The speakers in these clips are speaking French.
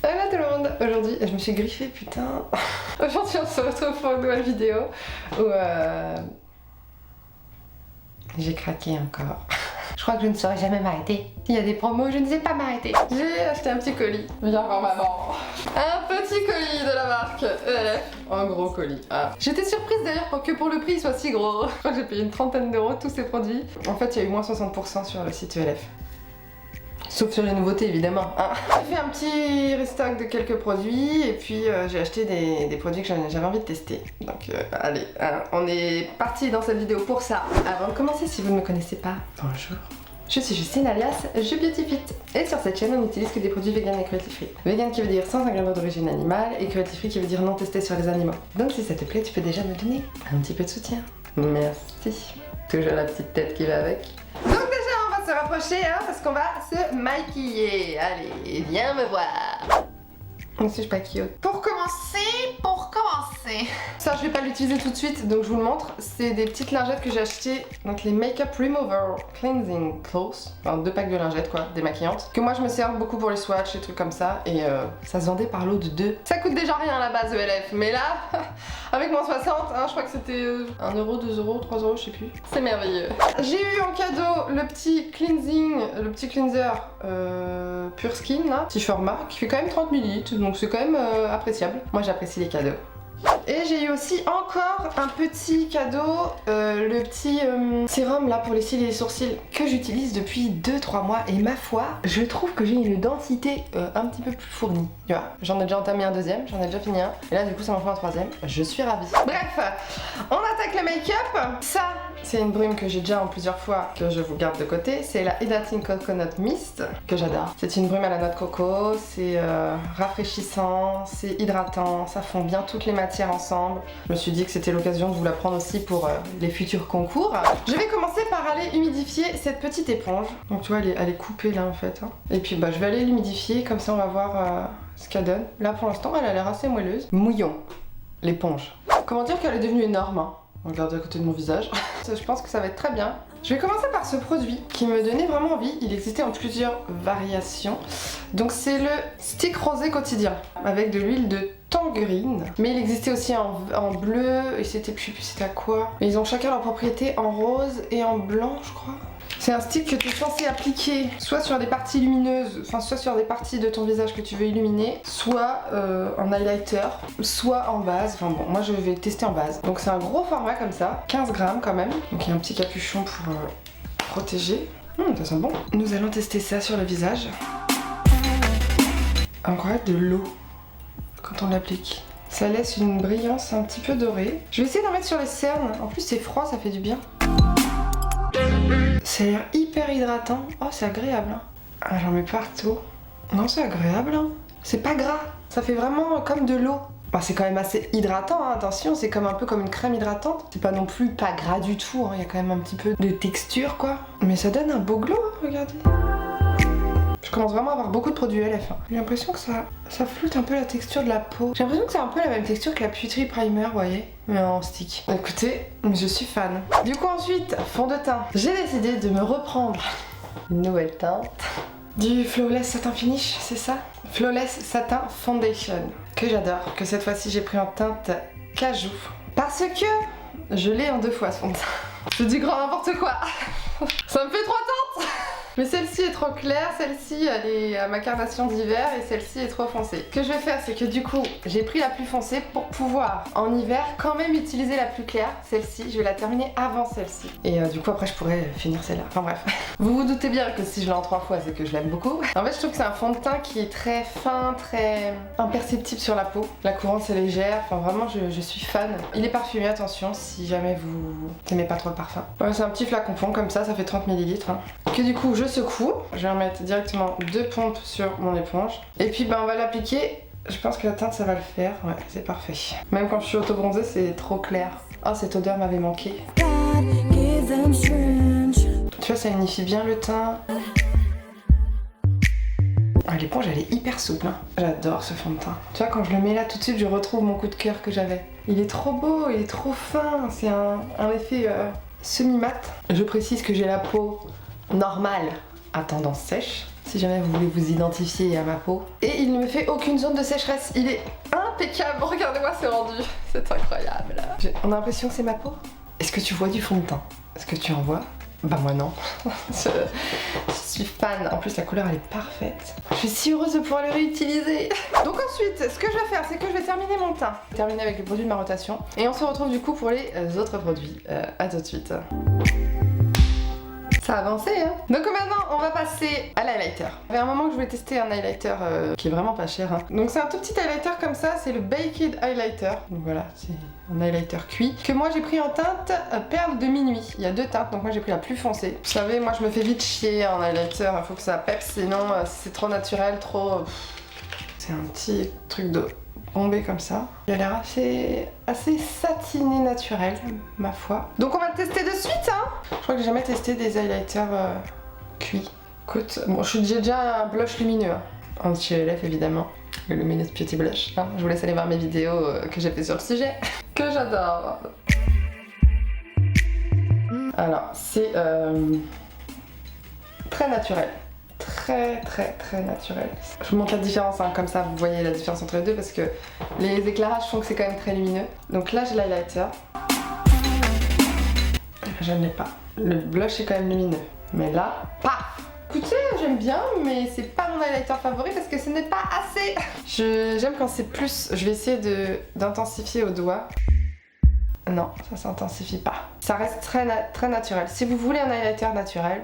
Hello tout le monde. Aujourd'hui, je me suis griffée, putain. Aujourd'hui, on se retrouve pour une nouvelle vidéo où j'ai craqué encore. Je crois que je ne saurais jamais m'arrêter. S'il y a des promos, je ne sais pas m'arrêter. J'ai acheté un petit colis. Viens voir maman. Un petit colis de la marque ELF. Un gros colis. Ah. J'étais surprise d'ailleurs que pour le prix il soit si gros. Je crois que j'ai payé une trentaine d'euros tous ces produits. En fait, il y a eu moins 60% sur le site ELF. Sauf sur les nouveautés évidemment. Hein. J'ai fait un petit restock de quelques produits et puis j'ai acheté des produits que j'avais envie de tester. Donc allez, hein, on est parti dans cette vidéo pour ça. Avant de commencer, si vous ne me connaissez pas, bonjour. Je suis Justine alias Je Beautifit et sur cette chaîne on n'utilise que des produits vegan et cruelty free. Vegan qui veut dire sans ingrédients d'origine animale et cruelty free qui veut dire non testé sur les animaux. Donc si ça te plaît, tu peux déjà me donner un petit peu de soutien. Merci. Toujours la petite tête qui va avec. Donc déjà on va se rapprocher hein, parce qu'on va se maquiller. Allez, viens me voir. Si je maquille. Pour commencer, ça je vais pas l'utiliser tout de suite donc je vous le montre. C'est des petites lingettes que j'ai achetées, donc les Makeup Remover Cleansing Cloths, enfin 2 packs de lingettes quoi, démaquillantes, que moi je me sers beaucoup pour les swatchs et trucs comme ça et ça se vendait par lot de 2. Ça coûte déjà rien à la base ELF, mais là avec moins 60, hein, je crois que c'était 1 euro, 2 euros, 3 euros, je sais plus. C'est merveilleux. J'ai eu en cadeau le petit cleanser Pure Skin là, petit format qui fait quand même 30 ml, donc c'est quand même appréciable. Moi j'apprécie les cadeaux. Et j'ai eu aussi encore un petit cadeau, le petit sérum là pour les cils et les sourcils que j'utilise depuis 2-3 mois et ma foi, je trouve que j'ai une densité un petit peu plus fournie. Tu vois, j'en ai déjà entamé un deuxième, j'en ai déjà fini un et là du coup ça m'en fait un troisième, je suis ravie. Bref, on attaque le make-up. Ça, c'est une brume que j'ai déjà en plusieurs fois que je vous garde de côté, c'est la Hydrating Coconut Mist que j'adore. C'est une brume à la noix de coco, c'est rafraîchissant, c'est hydratant, ça fond bien toutes les matières ensemble. Je me suis dit que c'était l'occasion de vous la prendre aussi pour les futurs concours. Je vais commencer par aller humidifier cette petite éponge. Donc tu vois elle est coupée là en fait. Hein. Et puis bah je vais aller l'humidifier comme ça on va voir ce qu'elle donne. Là pour l'instant elle a l'air assez moelleuse. Mouillons l'éponge. Comment dire qu'elle est devenue énorme hein. Regardez à côté de mon visage. Je pense que ça va être très bien. Je vais commencer par ce produit qui me donnait vraiment envie. Il existait en plusieurs variations. Donc c'est le stick rosé quotidien avec de l'huile de tangerine. Mais il existait aussi en bleu et c'était plus c'était à quoi. Mais ils ont chacun leur propriété en rose et en blanc je crois. C'est un stick que tu es censé appliquer soit sur des parties lumineuses, enfin soit sur des parties de ton visage que tu veux illuminer, soit en highlighter, soit en base. Enfin bon, moi je vais tester en base. Donc c'est un gros format comme ça, 15 grammes quand même. Donc il y a un petit capuchon pour protéger. Ça sent bon. Nous allons tester ça sur le visage. Incroyable de l'eau quand on l'applique. Ça laisse une brillance un petit peu dorée. Je vais essayer d'en mettre sur les cernes. En plus c'est froid, ça fait du bien. Ça a l'air hyper hydratant. Oh, c'est agréable. Hein. Ah, j'en mets partout. Non, c'est agréable. Hein. C'est pas gras. Ça fait vraiment comme de l'eau. Bah, c'est quand même assez hydratant, hein. Attention, c'est comme un peu comme une crème hydratante. C'est pas non plus pas gras du tout. Hein. Il y a quand même un petit peu de texture, quoi. Mais ça donne un beau glow, hein, regardez. Je commence vraiment à avoir beaucoup de produits ELF. Hein. J'ai l'impression que ça floute un peu la texture de la peau. J'ai l'impression que c'est un peu la même texture que la Putri Primer, vous voyez, mais en stick. Écoutez, je suis fan. Du coup ensuite, fond de teint. J'ai décidé de me reprendre une nouvelle teinte. Du Flawless Satin Finish, c'est ça? Flawless Satin Foundation, que j'adore. Que cette fois-ci j'ai pris en teinte cajou. Parce que je l'ai en 2 fois ce fond de teint. C'est du grand n'importe quoi. Ça me fait 3 teintes. Mais celle-ci est trop claire, celle-ci elle est à ma carnation d'hiver et celle-ci est trop foncée. Ce que je vais faire c'est que du coup j'ai pris la plus foncée pour pouvoir en hiver quand même utiliser la plus claire, celle-ci, je vais la terminer avant celle-ci. Et du coup après je pourrais finir celle-là, enfin bref. Vous vous doutez bien que si je l'ai en 3 fois c'est que je l'aime beaucoup. En fait je trouve que c'est un fond de teint qui est très fin, très imperceptible sur la peau. La couvrance est légère, enfin vraiment je suis fan. Il est parfumé, attention si jamais vous n'aimez pas trop le parfum. Voilà, c'est un petit flacon fond comme ça fait 30 ml. Hein. Que du coup je secoue, je vais en mettre directement 2 pompes sur mon éponge et puis on va l'appliquer. Je pense que la teinte ça va le faire, ouais c'est parfait. Même quand je suis auto-bronzée c'est trop clair. Oh cette odeur m'avait manqué. Tu vois ça unifie bien le teint. Ah, l'éponge elle est hyper souple, hein. J'adore ce fond de teint. Tu vois quand je le mets là tout de suite je retrouve mon coup de cœur que j'avais. Il est trop beau, il est trop fin, c'est un effet semi-mat. Je précise que j'ai la peau normale à tendance sèche. si jamais vous voulez vous identifier à ma peau. Et il ne me fait aucune zone de sécheresse, il est impeccable, regardez-moi c'est rendu, c'est incroyable. On a l'impression que c'est ma peau. Est-ce que tu vois du fond de teint? Est-ce que tu en vois? Bah moi non. je suis fan, en plus la couleur elle est parfaite. Je suis si heureuse de pouvoir le réutiliser. Donc ensuite, ce que je vais faire, c'est que je vais terminer mon teint. Terminer avec les produits de ma rotation. Et on se retrouve du coup pour les autres produits. À tout de suite. Ça a avancé hein. Donc maintenant on va passer à l'highlighter. Il y avait un moment que je voulais tester un highlighter qui est vraiment pas cher hein. Donc c'est un tout petit highlighter comme ça, c'est le Baked Highlighter. Donc voilà, c'est un highlighter cuit que moi j'ai pris en teinte perle de minuit. Il y a deux teintes, donc moi j'ai pris la plus foncée. Vous savez, moi je me fais vite chier en highlighter, il faut que ça peps, sinon c'est trop naturel, trop... C'est un petit truc de bombé comme ça. Il a l'air assez satiné naturel, ma foi. Donc on va le tester de suite hein. Je crois que j'ai jamais testé des highlighters cuits. Écoute, bon j'ai déjà un blush lumineux hein. Anti-LF évidemment. Le Luminous Beauty Blush. Hein. Je vous laisse aller voir mes vidéos que j'ai fait sur le sujet. Que j'adore. Alors c'est très naturel. Très naturel. Je vous montre la différence hein, comme ça vous voyez la différence entre les deux parce que les éclairages font que c'est quand même très lumineux. Donc là j'ai l'highlighter. Je ne l'ai pas. Le blush est quand même lumineux. Mais là, paf! Écoutez, j'aime bien, mais c'est pas mon highlighter favori parce que ce n'est pas assez. J'aime quand c'est plus. Je vais essayer d'intensifier au doigt. Non, ça s'intensifie pas. Ça reste très naturel. Si vous voulez un highlighter naturel,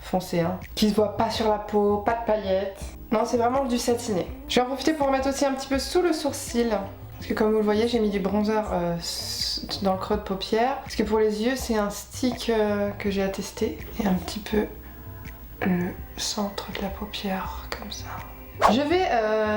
foncé hein, qui se voit pas sur la peau, pas de paillettes. Non, c'est vraiment du satiné. Je vais en profiter pour remettre aussi un petit peu sous le sourcil. Parce que comme vous le voyez, j'ai mis du bronzer dans le creux de paupière. Parce que pour les yeux, c'est un stick que j'ai attesté. Et un petit peu le centre de la paupière, comme ça. Je vais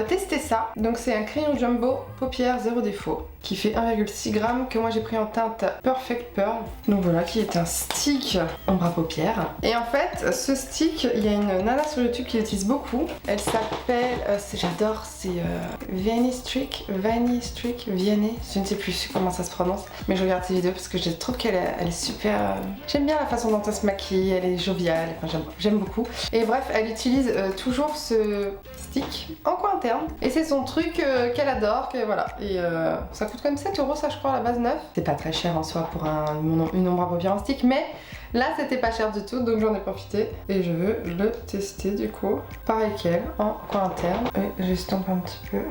tester ça. Donc c'est un crayon jumbo paupières zéro défaut qui fait 1,6 g que moi j'ai pris en teinte Perfect Pearl. Donc voilà, qui est un stick ombre à paupières. Et en fait, ce stick, il y a une nana sur YouTube qui l'utilise beaucoup. Elle s'appelle, j'adore, c'est Vianney Streak, Vianney, je ne sais plus comment ça se prononce, mais je regarde ses vidéos parce que je trouve qu'elle est super... J'aime bien la façon dont elle se maquille, elle est joviale, enfin, j'aime beaucoup. Et bref, elle utilise toujours ce stick en coin interne. Et c'est son truc qu'elle adore, que voilà. Et ça coûte quand même 7 € ça je crois à la base neuf. C'est pas très cher en soi pour une ombre à paupières en stick, mais là c'était pas cher du tout donc j'en ai profité. Et je veux le tester du coup. Pareil qu'elle, en coin interne. Et j'estompe un petit peu.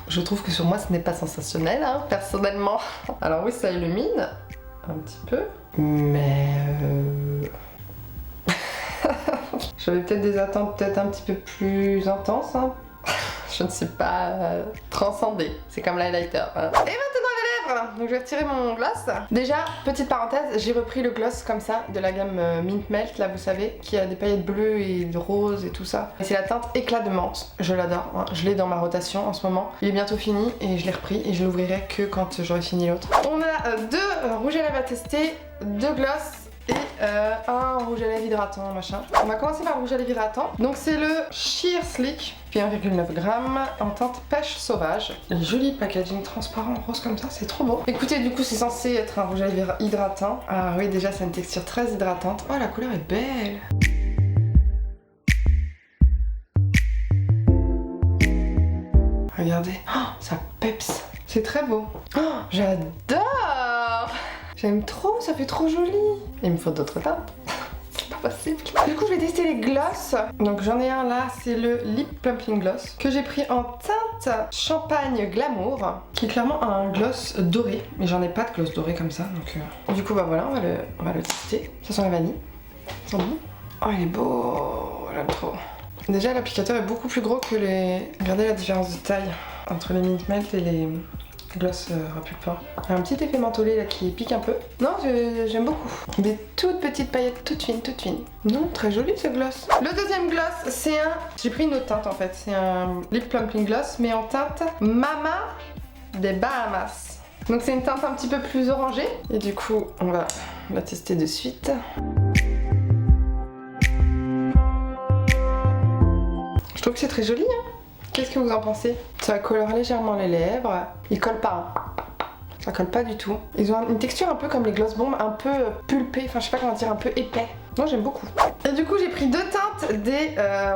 Je trouve que sur moi ce n'est pas sensationnel hein, personnellement. Alors oui ça illumine un petit peu. Mais j'avais peut-être des attentes peut-être un petit peu plus intenses hein. Je ne suis pas transcendée, c'est comme l'highlighter hein. Et maintenant les lèvres. Donc je vais retirer mon gloss. Déjà, petite parenthèse, j'ai repris le gloss comme ça de la gamme Mint Melt là vous savez, qui a des paillettes bleues et roses et tout ça. Et c'est la teinte éclat de menthe, je l'adore hein. Je l'ai dans ma rotation en ce moment. Il est bientôt fini et je l'ai repris et je l'ouvrirai que quand j'aurai fini l'autre. On a deux rouges à lèvres à tester, deux gloss et un rouge à lèvres hydratant machin. On va commencer par le rouge à lèvres hydratant. Donc c'est le Sheer Slick, puis 1,9 g en teinte pêche sauvage. Joli packaging transparent rose comme ça, c'est trop beau. Écoutez, du coup c'est censé être un rouge à lèvres hydratant. Ah oui, déjà c'est une texture très hydratante. Oh la couleur est belle. Regardez, oh, ça peps. C'est très beau. Oh, j'adore. J'aime trop, ça fait trop joli. Il me faut d'autres teintes. C'est pas possible. Du coup, je vais tester les gloss. Donc j'en ai un là, c'est le Lip Plumping Gloss que j'ai pris en teinte Champagne Glamour, qui est clairement un gloss doré. Mais j'en ai pas de gloss doré comme ça, donc du coup bah voilà, on va le tester. Ça sent la vanille. Ça sent bon. Oh, il est beau. J'aime trop. Déjà, l'applicateur est beaucoup plus gros que les... Regardez la différence de taille entre les Mint Melt et les gloss repulpants. Il y a un petit effet mentholé là qui pique un peu. Non, j'aime beaucoup. Des toutes petites paillettes, toutes fines. Non, très joli ce gloss. Le deuxième gloss, c'est un... J'ai pris une autre teinte en fait. C'est un Lip Plumping Gloss, mais en teinte Mama des Bahamas. Donc c'est une teinte un petit peu plus orangée. Et du coup, on va la tester de suite. Je trouve que c'est très joli, hein. Qu'est-ce que vous en pensez? Ça colore légèrement les lèvres. Il colle pas, hein. Ça colle pas du tout. Ils ont une texture un peu comme les Gloss Bomb, un peu pulpé, enfin je sais pas comment dire, un peu épais. Moi j'aime beaucoup. Et du coup j'ai pris deux teintes des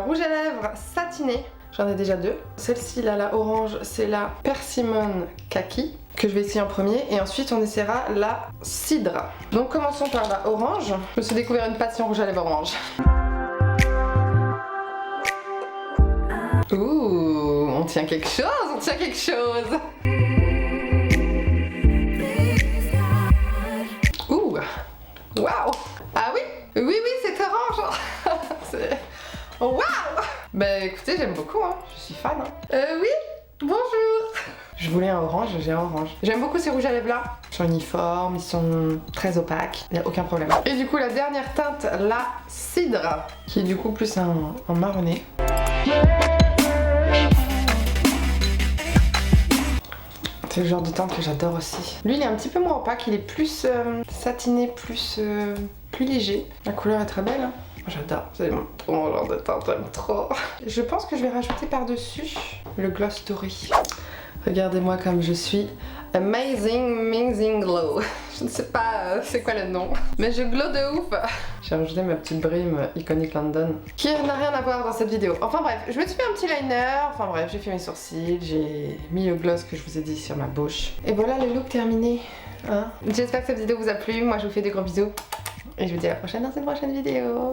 rouges à lèvres satinés. J'en ai déjà deux. Celle-ci là, la orange, c'est la Persimmon Kaki que je vais essayer en premier et ensuite on essaiera la cidre. Donc commençons par la orange. Je me suis découvert une passion rouge à lèvres orange. Ouh, on tient quelque chose, on tient quelque chose. Ouh, waouh. Ah oui, oui, c'est orange. C'est... Waouh. Bah écoutez, j'aime beaucoup, hein. Je suis fan. Hein. Oui, bonjour. Je voulais un orange, j'ai un orange. J'aime beaucoup ces rouges à lèvres là. Ils sont uniformes, ils sont très opaques, il n'y a aucun problème. Et du coup la dernière teinte, la cidre, qui est du coup plus un marronné. C'est le genre de teinte que j'adore aussi. Lui il est un petit peu moins opaque, il est plus satiné, plus léger. La couleur est très belle. Hein. J'adore, c'est mon genre de teinte, j'aime trop. Je pense que je vais rajouter par-dessus le gloss doré. Regardez-moi comme je suis. Amazing glow. Je ne sais pas c'est quoi le nom, mais je glow de ouf. J'ai rajouté ma petite brime Iconic London, qui n'a rien à voir dans cette vidéo. Enfin bref, je me suis fait un petit liner, enfin bref, j'ai fait mes sourcils, j'ai mis le gloss que je vous ai dit sur ma bouche. Et voilà le look terminé. Hein. J'espère que cette vidéo vous a plu, moi je vous fais des gros bisous. Et je vous dis à la prochaine dans une prochaine vidéo.